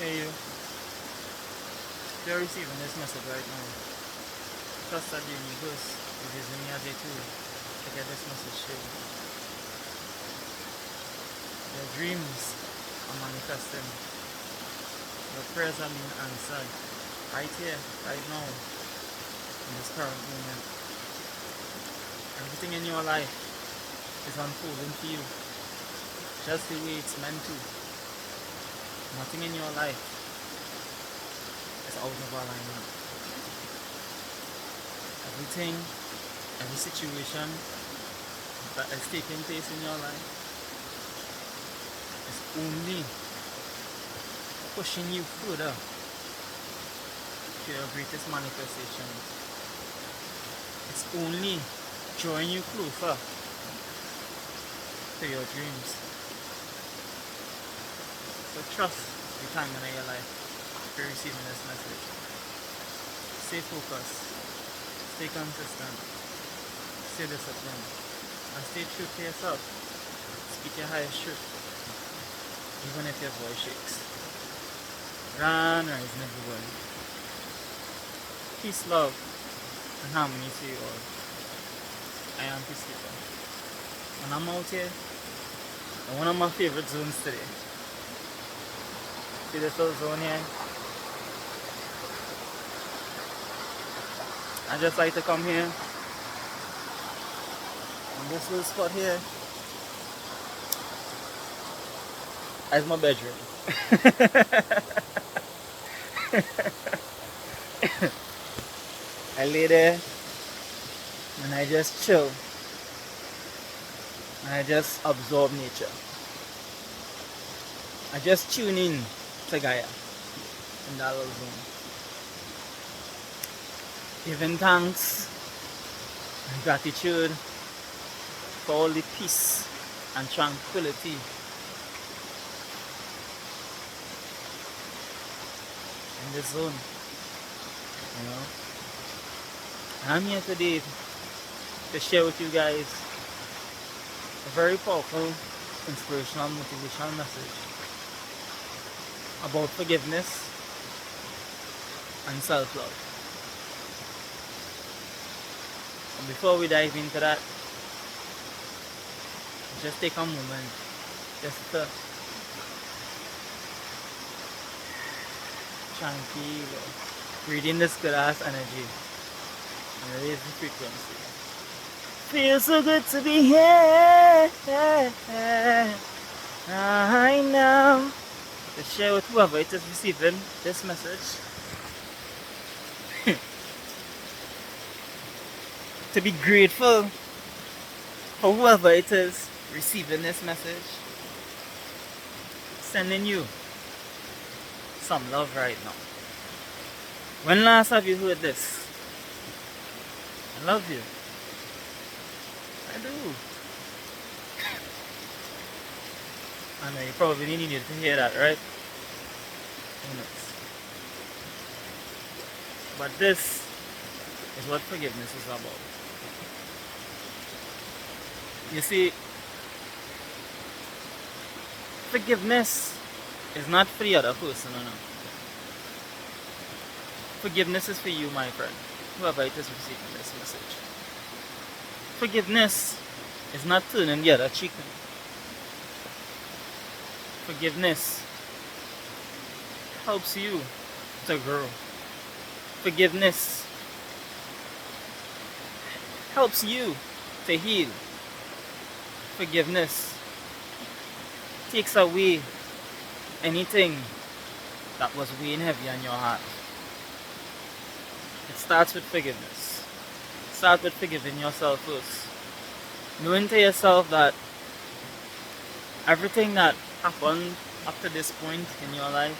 Hey you, you're receiving this message right now. Trust that the universe is using me as a tool to get this message to you. Your dreams are manifesting. Your prayers are being answered right here, right now, in this current moment. Everything in your life is unfolding for you just the way it's meant to. Nothing in your life is out of alignment. Everything, every situation that is taking place in your life is only pushing you further to your greatest manifestation. It's only drawing you closer to your dreams. So trust the timing of your life if you're receiving this message. Stay focused, stay consistent, stay disciplined, and stay true to yourself. Speak your highest truth, even if your voice shakes. Grand rising everybody. Peace, love, and harmony to you all. I am Peacekeeper. And I'm out here in one of my favorite zones today. See this little zone here? I just like to come here on this little spot here as my bedroom. I lay there and I just chill and I just absorb nature. I just tune in to Gaia in that little zone. Giving thanks and gratitude for all the peace and tranquility in this zone. You know, and I'm here today to share with you guys a very powerful, inspirational, motivational message about forgiveness and self-love. And before we dive into that, just take a moment just to tranquilo, breathe in this good ass energy and raise the frequency. Feels so good to be here right now to share with whoever it is receiving this message. To be grateful for whoever it is receiving this message. Sending you some love right now. When last have you heard this? I love you. I do. I know you probably needed to hear that, right? Who knows? But this is what forgiveness is about. You see, forgiveness is not for the other person, no. Forgiveness is for you, my friend, whoever it is receiving this message. Forgiveness is not turning the other cheek. Forgiveness helps you to grow. Forgiveness helps you to heal. Forgiveness takes away anything that was weighing heavy on your heart. It starts with forgiveness. Start with forgiving yourself first. Knowing to yourself that everything that happened up to this point in your life,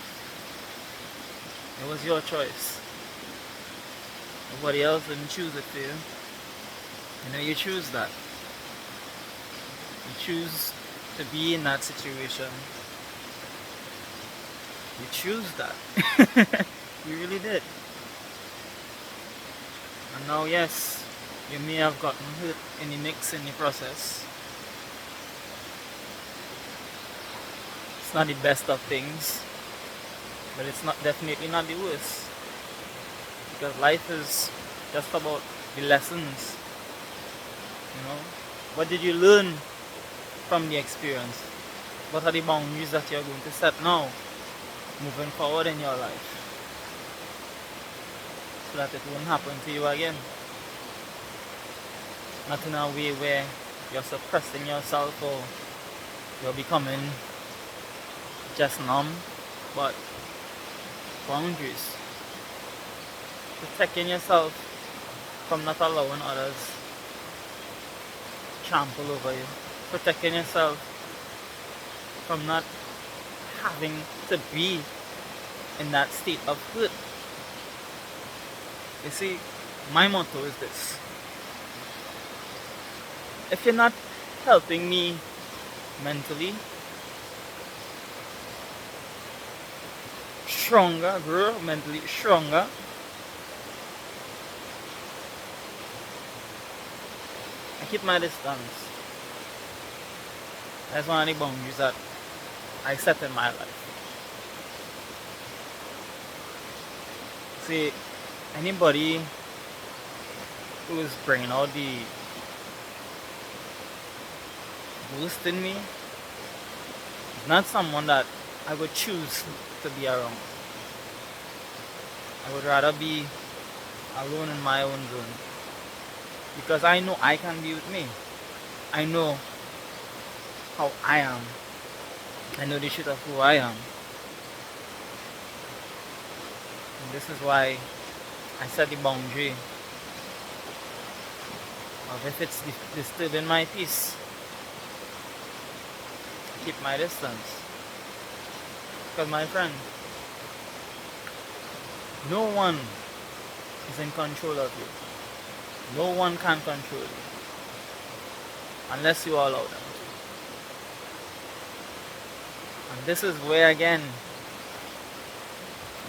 it was your choice. Nobody else didn't choose it for you. You know, you choose that. You choose to be in that situation. You choose that. You really did. And now, yes, you may have gotten hurt in the mix in the process. It's not the best of things. but it's not definitely not the worst, because life is just about the lessons. You know, what did you learn from the experience? What are the boundaries that you're going to set now, moving forward in your life, so that it won't happen to you again? Not in a way where you're suppressing yourself or you're becoming just numb, but boundaries. Protecting yourself from not allowing others trample over you. Protecting yourself from not having to be in that state of hurt. You see, my motto is this: if you're not helping me mentally stronger, grow mentally stronger, I keep my distance. That's one of the boundaries that I set in my life. See, anybody who is bringing out the boost in me is not someone that I would choose to be around. I would rather be alone in my own zone, because I know I can be with me. I know how I am. I know the shit of who I am. And this is why I set the boundary of, if it's disturbing my peace, keep my distance. Because my friend, no one is in control of you. No one can control you unless you allow them. And this is where, again,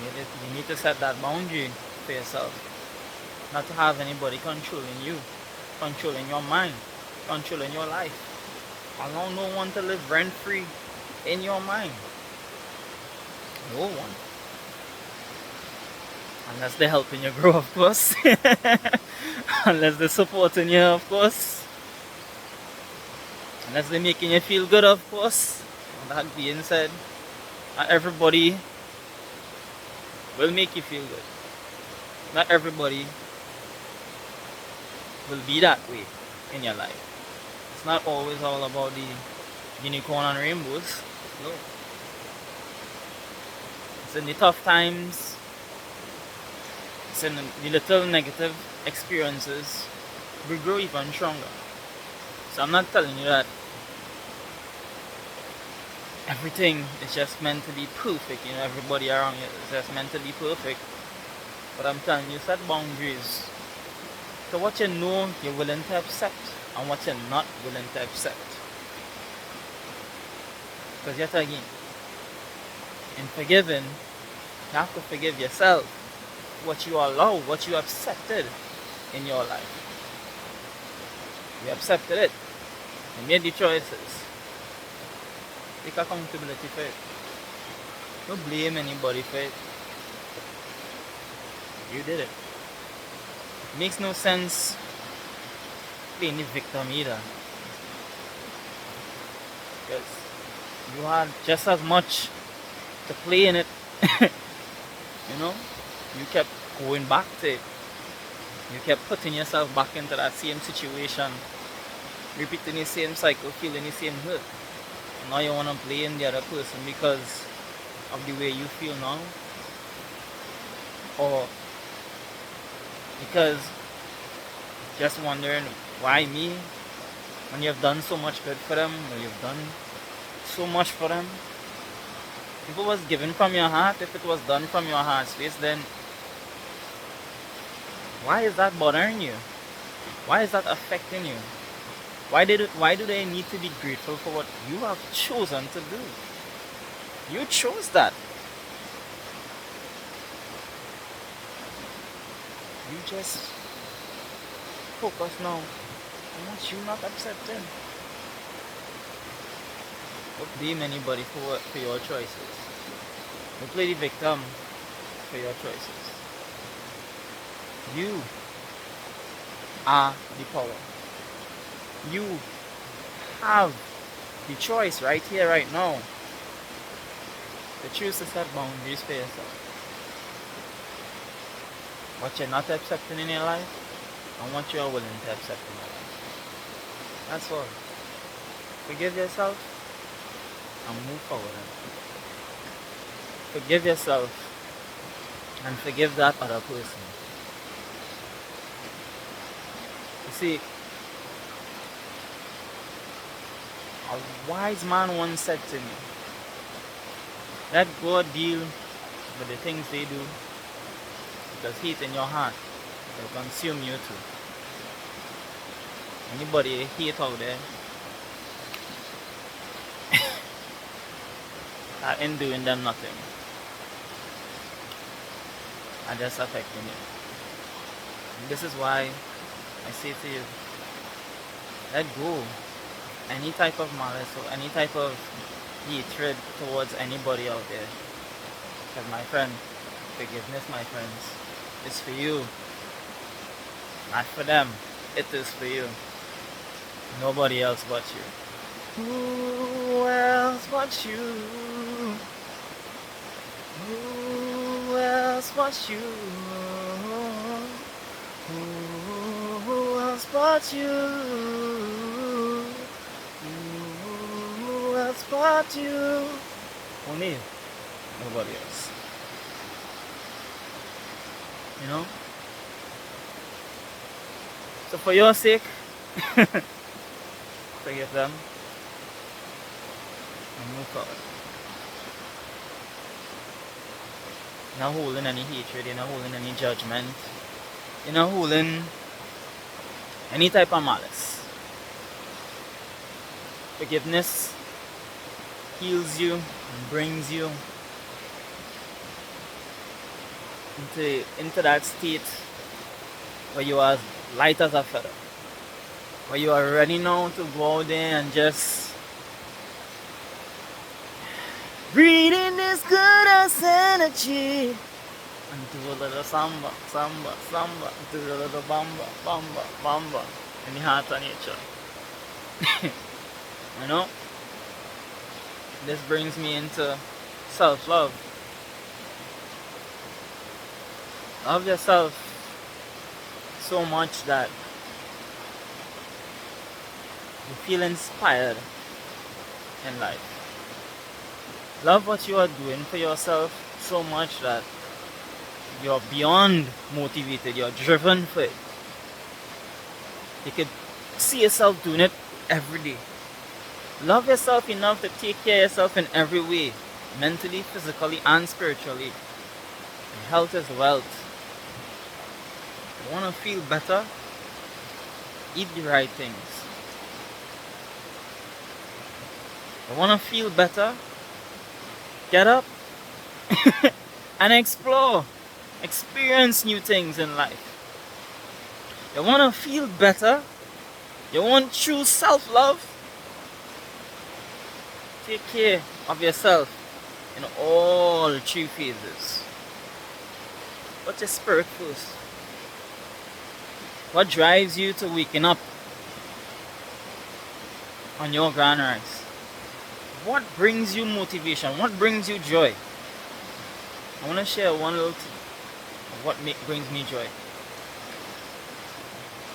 you need to set that boundary for yourself. Not to have anybody controlling you, controlling your mind, controlling your life. Allow no one to live rent-free in your mind. No one. Unless they're helping you grow, of course. Unless they're supporting you, of course. Unless they're making you feel good, of course. And that being said, not everybody will make you feel good. Not everybody will be that way in your life. It's not always all about the unicorn and rainbows. No. It's in the tough times, it's in the little negative experiences we grow even stronger. So I'm not telling you that everything is just meant to be perfect, everybody around you is just meant to be perfect. But I'm telling you, set boundaries. So what you know you're willing to accept and what you're not willing to accept. Because yet again, in forgiving, you have to forgive yourself. What you allow, what you accepted in your life. You accepted it. You made the choices. Take accountability for it. Don't blame anybody for it. You did it. It makes no sense playing the victim either. Because you had just as much to play in it. You kept going back to it. You kept putting yourself back into that same situation, repeating the same cycle, feeling the same hurt. Now you want to blame the other person because of the way you feel now, or because just wondering why me, when you've done so much good for them, or you've done so much for them. If it was given from your heart, if it was done from your heart space, then why is that bothering you? Why is that affecting you? Why do they need to be grateful for what you have chosen to do? You chose that. You just focus now on what you not accepting. Don't blame anybody for your choices. Don't play the victim for your choices. You are the power. You have the choice right here, right now, to choose to set boundaries for yourself. What you're not accepting in your life, and what you're willing to accept in your life. That's all. Forgive yourself and move forward. Forgive yourself and forgive that other person. You see, a wise man once said to me, let God deal with the things they do, because heat in your heart will consume you too. Anybody hate out there that ain't doing them nothing, are just affecting you. And this is why I say to you, let go any type of malice or any type of hatred towards anybody out there. Because my friend, forgiveness, my friends, is for you, not for them. It is for you. Nobody else but you. Who else but you? Who else but you? Who else but you? Who else but you? Only nobody else. You know? So for your sake, forgive them and move forward. You're not holding any hatred, you're not holding any judgment, you're not holding any type of malice. Forgiveness heals you and brings you into that state where you are light as a feather, where you are ready now to go out there and just breathe in this good ass energy and do a little samba, samba, samba, do a little bamba, bamba, bamba in the heart of nature. You know? This brings me into self-love. Love yourself so much that you feel inspired in life. Love what you are doing for yourself so much that you're beyond motivated, you're driven for it. You could see yourself doing it every day. Love yourself enough to take care of yourself in every way, mentally, physically, and spiritually. And health is wealth. You want to feel better? Eat the right things. You want to feel better? Get up and explore. Experience new things in life. You want to feel better? You want true self-love? Take care of yourself in all three phases. Put your spirit first. What drives you to waking up on your grand rise? What brings you motivation? What brings you joy? I want to share one little thing of what brings me joy.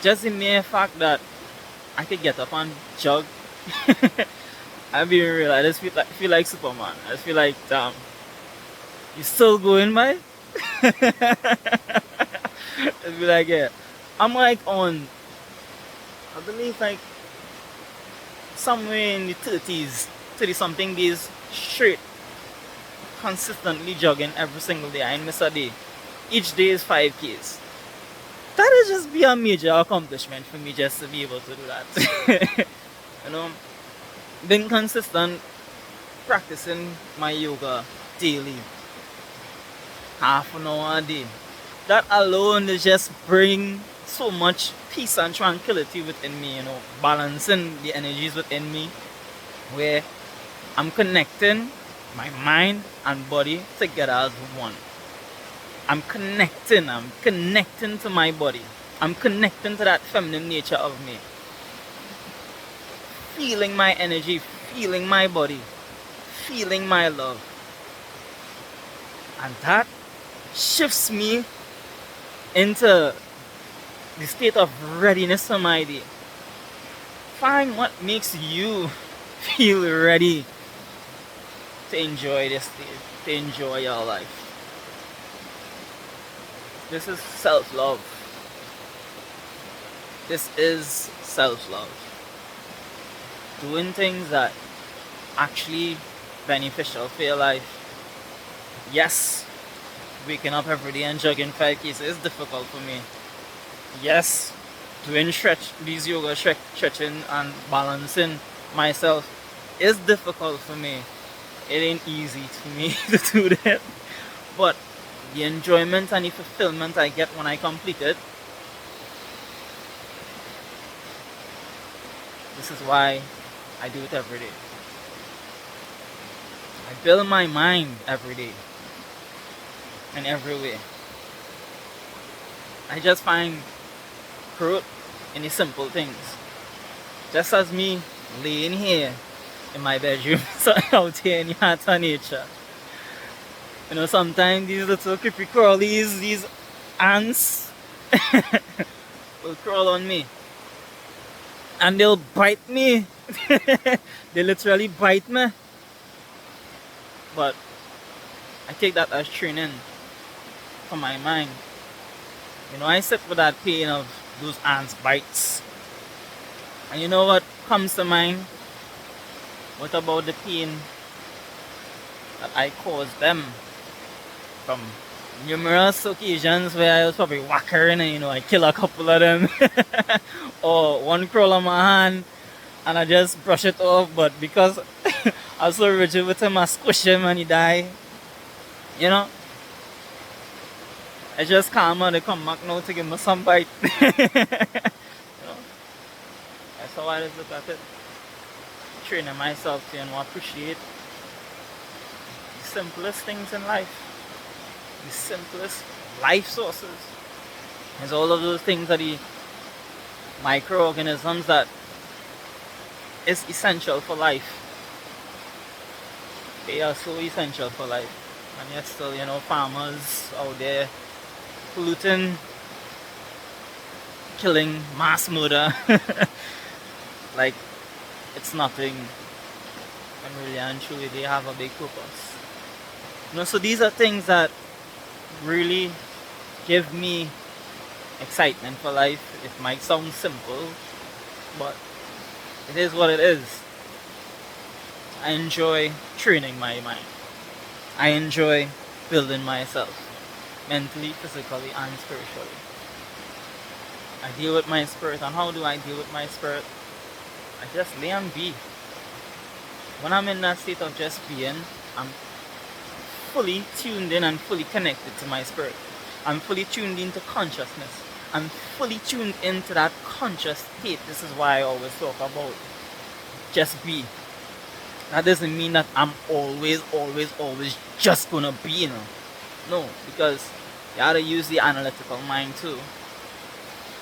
Just the mere fact that I could get up and jog. I'm being real. I just feel like Superman. I just feel like, damn, you still going, man? Just be like, yeah. I'm like on, I believe like somewhere in the 30 something days straight, consistently jogging every single day. I miss a day. Each day is 5Ks. That is just be a major accomplishment for me just to be able to do that. You know, being consistent, practicing my yoga daily, half an hour a day. That alone is just bring so much peace and tranquility within me, you know, balancing the energies within me, where I'm connecting my mind and body together as one. I'm connecting to my body. I'm connecting to that feminine nature of me. Feeling my energy, feeling my body, feeling my love. And that shifts me into the state of readiness for my day. Find what makes you feel ready to enjoy this day, to enjoy your life. This is self-love. This is self-love. Doing things that actually beneficial for your life. Yes, waking up every day and jogging 5K is difficult for me. Yes, doing these yoga stretching and balancing myself is difficult for me. It ain't easy to me to do that. But the enjoyment and the fulfillment I get when I complete it, this is why I do it every day. I build my mind every day in every way. I just find growth in the simple things. Just as me laying here in my bedroom, so out here in the heart of nature. You know, sometimes these little creepy crawlies, these ants will crawl on me. And they'll bite me. They literally bite me. But I take that as training for my mind. You know, I sit with that pain of those ants' bites. And you know what comes to mind? What about the pain that I caused them from numerous occasions where I was probably whackering and, you know, I kill a couple of them. Or one crawl on my hand and I just brush it off, but because I was so rigid with him, I squish him and he die. You know? I just calm and they come back now to give me some bite. You know? That's how I just look at it. Training myself to, you know, appreciate the simplest things in life. The simplest life sources. There's all of those things that the microorganisms that is essential for life. They are so essential for life. And yet still, you know, farmers out there polluting, killing, mass murder. Like it's nothing. And really and truly they have a big purpose. You know, so these are things that really give me excitement for life. It might sound simple, but it is what it is. I enjoy training my mind. I enjoy building myself mentally, physically, and spiritually. I deal with my spirit, and how do I deal with my spirit? I just lay and be. When I'm in that state of just being, I'm fully tuned in and fully connected to my spirit. I'm fully tuned into consciousness. I'm fully tuned into that conscious state. This is why I always talk about just be. That doesn't mean that I'm always just gonna be, you know. No, because you gotta use the analytical mind too.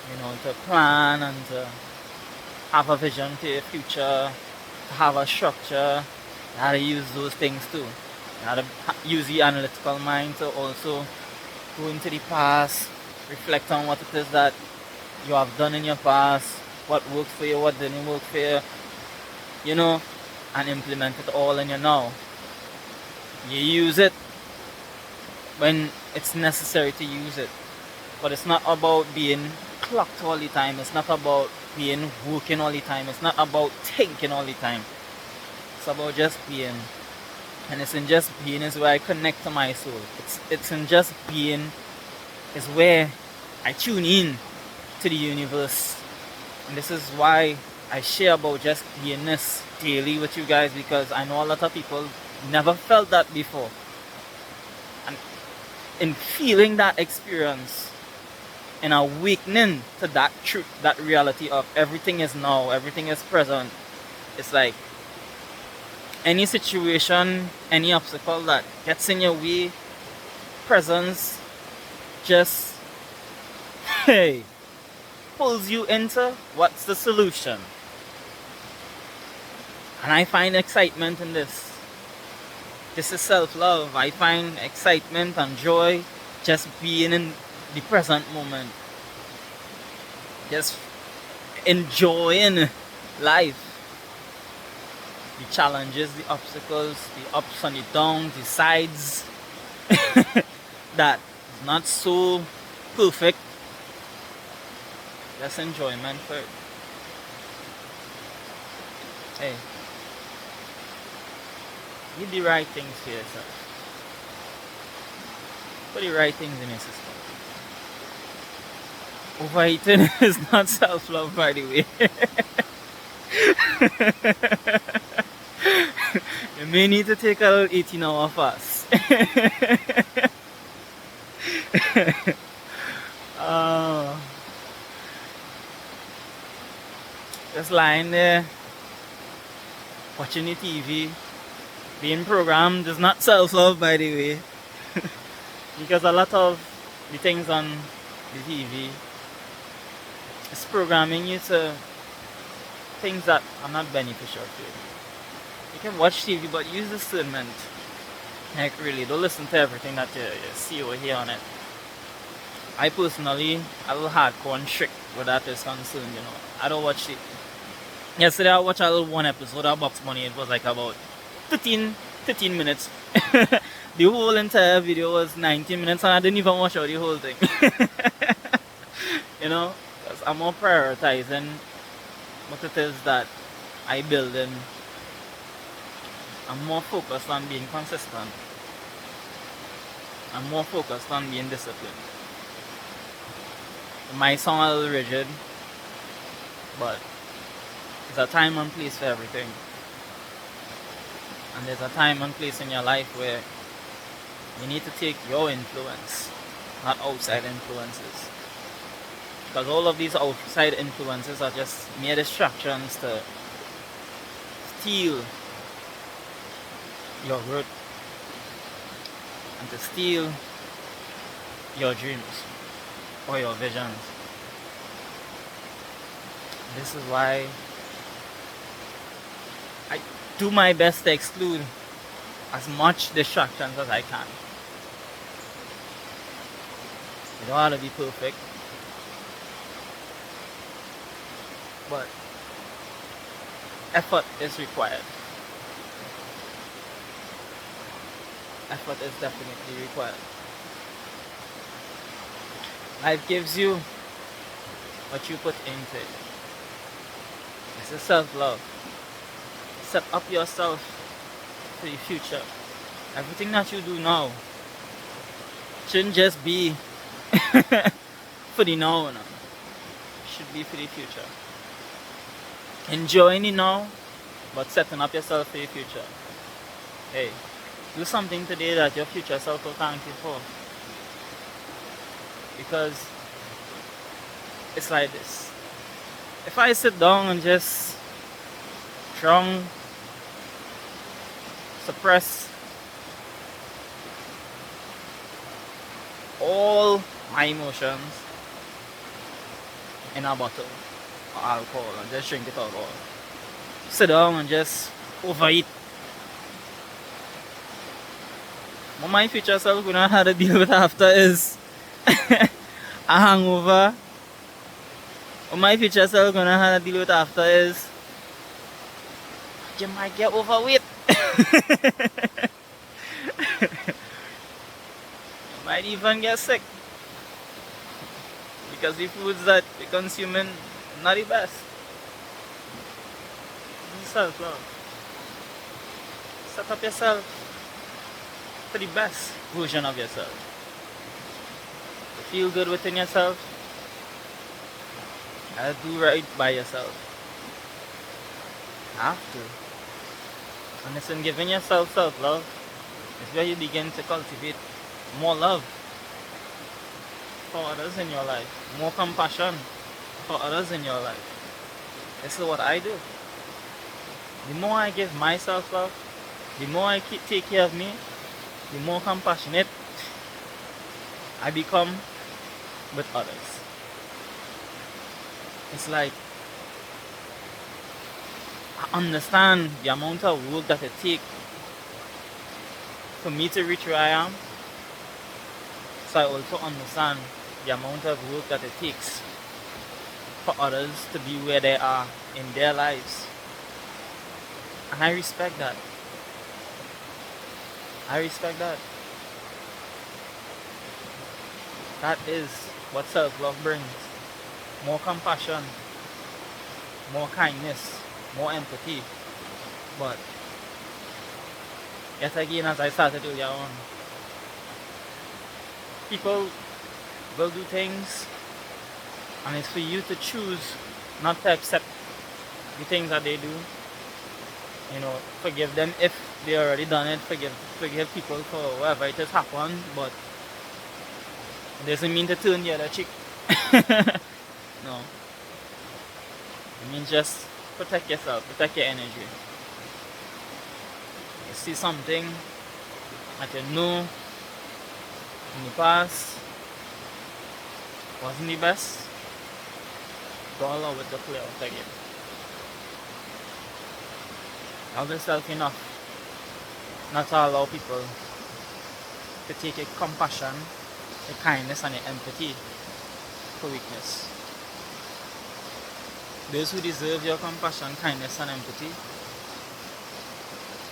You know, to plan and to have a vision to your future, to have a structure. You gotta use those things too. You gotta use the analytical mind to also go into the past, reflect on what it is that you have done in your past, what worked for you, what didn't work for you, you know, and implement it all in your now. You use it when it's necessary to use it. But it's not about being clocked all the time. It's not about being working all the time. It's not about thinking all the time. It's about just being. And it's in just being is where I connect to my soul. It's in just being is where I tune in to the universe. And this is why I share about just beingness daily with you guys, because I know a lot of people never felt that before. And in feeling that experience and awakening to that truth, that reality of everything is now, everything is present, it's like any situation, any obstacle that gets in your way, presence just, hey, pulls you into what's the solution. And I find excitement in this. This is self-love. I find excitement and joy just being in the present moment. Just enjoying life. The challenges, the obstacles, the ups and the downs, the sides that is not so perfect. Just enjoyment for it. Hey, you do the right things for yourself. Put the right things in your system. Overeating is not self-love, by the way. You may need to take a little 18-hour fast. uh, just lying there, watching the TV, being programmed is not self-love, by the way. Because a lot of the things on the TV is programming you to things that are not beneficial to you. You can watch TV, but use discernment. Like, really, don't listen to everything that you see or hear on it. I personally, a little hardcore and strict where that is concerned, you know. I don't watch it. Yesterday I watched a little one episode of Box Money. It was like about 13 minutes. The whole entire video was 19 minutes and I didn't even watch out the whole thing. You know, because I'm more prioritizing what it is that I build in. I'm more focused on being consistent. I'm more focused on being disciplined. It might sound a little rigid, but there's a time and place for everything. And there's a time and place in your life where you need to take your influence, not outside influences. Because all of these outside influences are just mere distractions to steal your growth and to steal your dreams or your visions. This is why I do my best to exclude as much distractions as I can. You don't have to be perfect, but effort is required. Effort is definitely required. Life gives you what you put into it. This is self-love. Set up yourself for the future. Everything that you do now shouldn't just be for the now. It should be for the future. Enjoying it now, but setting up yourself for the future. Hey, do something today that your future self will thank you for. Because it's like this. If I sit down and just suppress all my emotions in a bottle of alcohol and just drink it all. Sit down and just overeat. What my future self gonna have to deal with after is a hangover. What my future self gonna have to deal with after is you might get overweight. You might even get sick because the foods that you're consuming are not the best. This is self-love. Set up yourself for the best version of yourself. To feel good within yourself, you gotta do right by yourself. You have to. And it's in giving yourself self-love is where you begin to cultivate more love for others in your life, more compassion for others in your life. This is what I do. The more I give myself love, The more I take care of me, the more compassionate I become with others. It's like I understand the amount of work that it takes for me to reach where I am. So I also understand the amount of work that it takes for others to be where they are in their lives. And I respect that. I respect that. That is what self-love brings. More compassion, more kindness, more empathy. But yet again, as I started earlier on, people will do things, and it's for you to choose not to accept the things that they do. You know, forgive them if they already done it. Forgive people for whatever it has happened, but it doesn't mean to turn the other cheek. No, it means just protect yourself, protect your energy. You see something that you know in the past wasn't the best, don't allow it to play out again. Love yourself enough not to allow people to take your compassion, your kindness, and your empathy for weakness. Those who deserve your compassion, kindness, and empathy,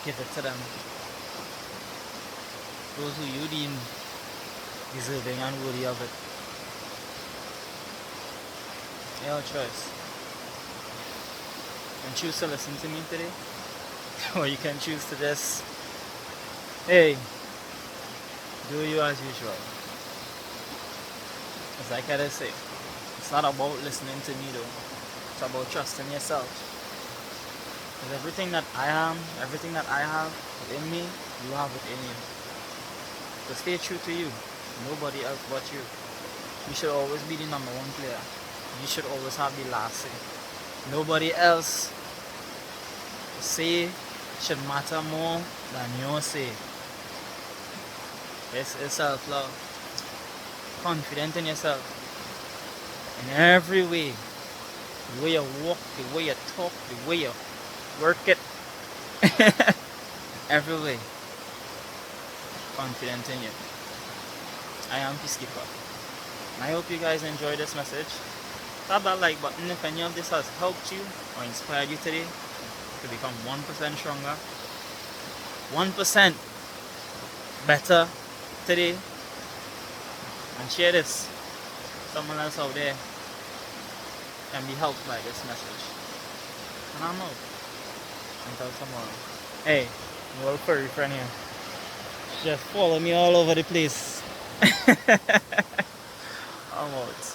give it to them. Those who you deem deserving and worthy of it, your choice. You can choose to listen to me today, or you can choose to just, hey, do you as usual. It's like I say, it's not about listening to me though. It's about trusting yourself. Because everything that I am, everything that I have within me, you have within you. So stay true to you. Nobody else but you. You should always be the number one player. You should always have the last say. Nobody else say should matter more than your say. This is self-love. Confident in yourself. In every way. The way you walk, the way you talk, the way you work it. Every way. Confident in you. I am Peacekeeper. And I hope you guys enjoyed this message. Tap that like button if any of this has helped you or inspired you today to become 1% stronger, 1% better today. And share this. Someone else out there can be helped by this message. And I'm out. Until tomorrow. Hey, little furry friend here. Just follow me all over the place. I'm out.